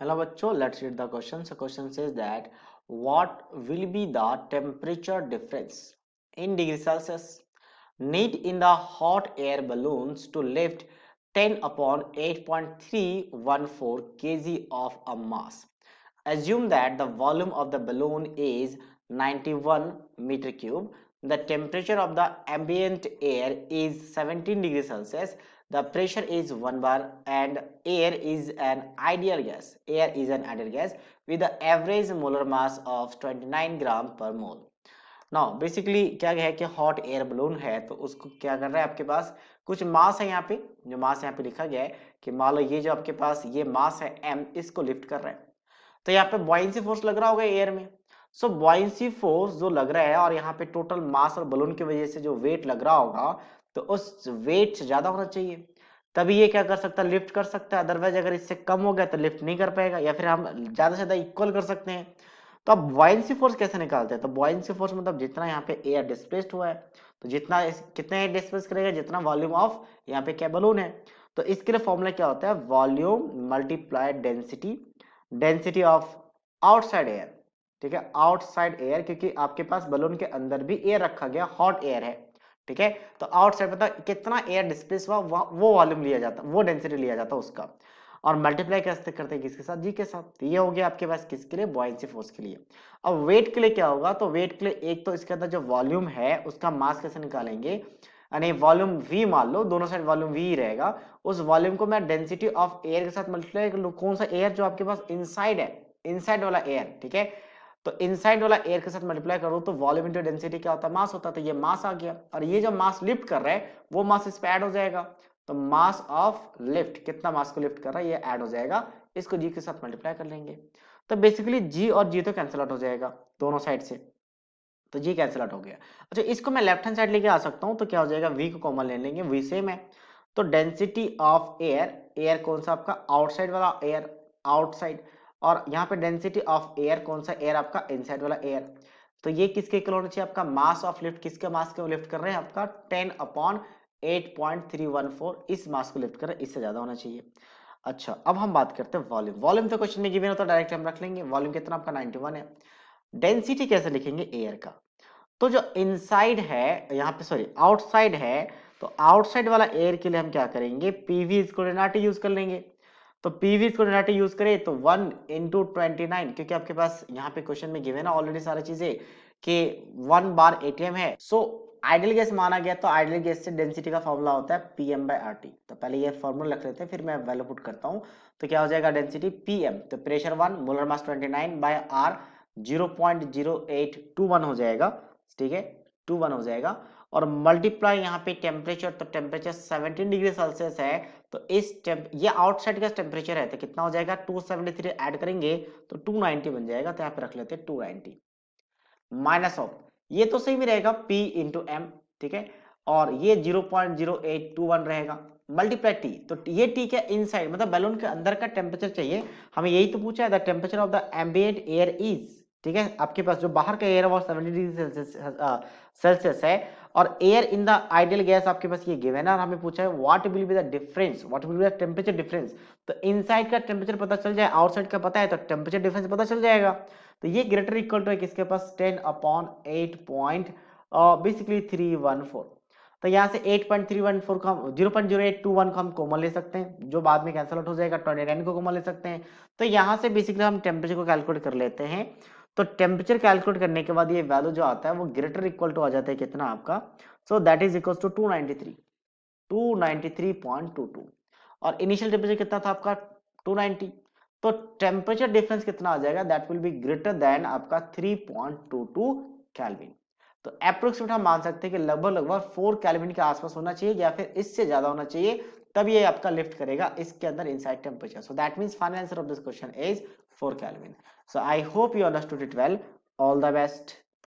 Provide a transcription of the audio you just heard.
Hello बच्चों, let's read the question. So question says that what will be the temperature difference in degree Celsius need in the hot air balloons to lift 10 upon 8.314 kg of a mass. Assume that the volume of the balloon is 91 meter cube. The temperature of the ambient air is 17 degrees Celsius. The pressure is 1 bar and air is an ideal gas. Air is an ideal gas with the average molar mass of 29 gram per mole. Now basically क्या है कि hot air balloon है तो उसको क्या कर रहा है, आपके पास कुछ मास है यहाँ पे, जो मास यहाँ पे लिखा गया है कि मान लो ये जो आपके पास ये मास है m, इसको लिफ्ट कर रहा है। तो यहाँ पे बॉयंसी फोर्स लग रहा होगा एयर में। सो बॉयंसी फोर्स जो लग रहा है और यहाँ पे टोटल मास और बलून की वजह से जो वेट लग रहा होगा तो उस वेट से ज्यादा होना चाहिए, तभी ये क्या कर सकता है, लिफ्ट कर सकता है। अदरवाइज अगर इससे कम हो गया तो लिफ्ट नहीं कर पाएगा, या फिर हम ज्यादा से ज्यादा इक्वल कर सकते हैं। तो अब बॉयंसी फोर्स कैसे निकालते हैं, तो बॉयंसी फोर्स मतलब जितना यहाँ पे एयर डिस्प्लेस्ड हुआ है तो जितना कितना एयर डिस्प्लेस करेगा, जितना वॉल्यूम ऑफ यहाँ पे क्या बलून है। तो इसके लिए फॉर्मूला क्या होता है, volume multiply density, density of outside air. ठीक है, आउटसाइड एयर, क्योंकि आपके पास बलून के अंदर भी एयर रखा गया, हॉट एयर है। ठीक है, तो आउटसाइड मतलब कितना एयर डिस्प्लेस हुआ वो वॉल्यूम लिया जाता, वो डेंसिटी लिया जाता उसका, और मल्टीप्लाई कैसे करते हैं किसके साथ, जी के साथ। तो ये हो गया आपके पास किसके लिए, बॉयंसी फोर्स के लिए। अब वेट के लिए क्या होगा, तो वेट के लिए एक तो इसके अंदर जो वॉल्यूम है उसका मास कैसे निकालेंगे, यानी वॉल्यूम v मान लो, दोनों साइड वॉल्यूम v ही रहेगा। उस वॉल्यूम को मैं डेंसिटी ऑफ एयर के साथ मल्टीप्लाई कर लूं। कौन सा एयर, जो आपके पास इनसाइड है, इनसाइड वाला एयर। ठीक है, तो इनसाइड वाला एयर के साथ मल्टीप्लाई करो तो वॉल्यूम इनटू डेंसिटी क्या होता है, मास होता है। तो ये मास आ गया, और ये जो मास लिफ्ट कर रहा है वो मास इस पे ऐड हो जाएगा। तो मास ऑफ लिफ्ट, कितना मास को लिफ्ट कर रहा है, ये ऐड हो जाएगा, इसको जी के साथ मल्टीप्लाई कर लेंगे। तो बेसिकली जी और जी तो कैंसिल आउट हो जाएगा दोनों साइड से, तो जी कैंसिल आउट हो गया। अच्छा, इसको मैं लेफ्ट हैंड साइड लेके आ सकता हूँ, तो क्या हो जाएगा, v को कॉमन ले लेंगे, v सेम है। तो डेंसिटी ऑफ एयर, एयर कौन सा आपका, आउटसाइड वाला एयर, आउटसाइड, और यहाँ पे डेंसिटी ऑफ एयर कौन सा एयर, आपका इनसाइड वाला एयर। तो ये किसके इक्वल होना चाहिए, आपका मास ऑफ लिफ्ट, किसके मास को लिफ्ट कर रहे हैं, आपका 10 अपॉन 8.314, इस मास को लिफ्ट कर रहे हैं, इससे ज्यादा होना चाहिए। अच्छा, अब हम बात करते हैं वॉल्यूम। वॉल्यूम तो क्वेश्चन में गिवन होता है, डायरेक्ट हम रख लेंगे। वॉल्यूम कितना आपका 91 है। डेंसिटी कैसे लिखेंगे एयर का, तो जो इनसाइड है यहाँ पे, सॉरी आउटसाइड है, तो आउटसाइड वाला एयर के लिए हम क्या करेंगे, पीवी कोऑर्डिनेट यूज कर लेंगे। तो पीवी कोऑर्डिनेट यूज करें तो 1 इंटू 29, क्योंकि आपके पास यहाँ पे क्वेश्चन में गिवन है ऑलरेडी सारी चीजें कि 1 बार एटीएम है। सो आइडियल गैस माना गया, तो आइडियल गैस से डेंसिटी का फॉर्मूला होता है पीएम बाय आरटी। तो पहले ये फॉर्मूला रख लेते हैं, फिर मैं वैल्यू पुट करता हूँ। तो क्या हो जाएगा, डेंसिटी पीएम, तो pressure 1, molar mass 29 by R 0.0821 हो जाएगा। ठीक है, 21 हो जाएगा। और मल्टीप्लाई यहाँ पे टेम्परेचर, तो टेम्परेचर 17 डिग्री सेल्सियस है। तो इस ये आउटसाइड का टेम्परेचर है, तो कितना हो जाएगा, 273 ऐड करेंगे तो 290 बन जाएगा। तो यहाँ पे रख लेते हैं 290 माइनस ऑफ, ये तो सही भी रहेगा P इंटू एम। ठीक है, और ये 0.0821 रहेगा, मल्टीप्लाई टी, तो ये टी क्या, इनसाइड मतलब बैलून के अंदर का टेम्परेचर चाहिए हमें, यही तो पूछा है, the temperature of the ambient air is. ठीक है, आपके पास जो बाहर का एयर है वो 70 डिग्री सेल्सियस है, और air in the ideal gas आपके पास ये गिवन है, और हमें पूछा है what will be the difference, what will be the temperature difference. तो इनसाइड का टेम्परेचर पता चल जाए, आउटसाइड का पता है, तो टेम्परेचर डिफरेंस पता चल जाएगा। तो ये ग्रेटर इक्वल टू है किसके पास, 10 अपॉन 8 पॉइंट बेसिकली 314। तो यहाँ से 8.314 को हम 0.0821 को हम कॉमन ले सकते हैं, जो बाद में कैंसिल आउट हो जाएगा, 29 को कॉमन ले सकते हैं। तो यहाँ से बेसिकली हम टेम्परेचर को कैलकुलेट कर लेते हैं। तो टेम्परेचर कैलकुलेट करने के बाद ये वैल्यू जो आता है वो ग्रेटर इक्वल टू आ जाता है कितना आपका, so that is equal to 293, 293.22। और इनिशियल टेम्परेचर कितना था आपका 290, तो टेम्परेचर डिफरेंस कितना आ जाएगा, that will be greater than आपका 3.22 केल्विन। तो अप्रोक्सीमेट हम मान सकते हैं कि लगभग लगभग 4 केल्विन के आसपास होना चाहिए, या फिर इससे ज्यादा होना चाहिए, तब ये आपका लिफ्ट करेगा इसके अंदर inside temperature. So that means final answer of this question is 4 kelvin. So I hope you understood it well. All the best.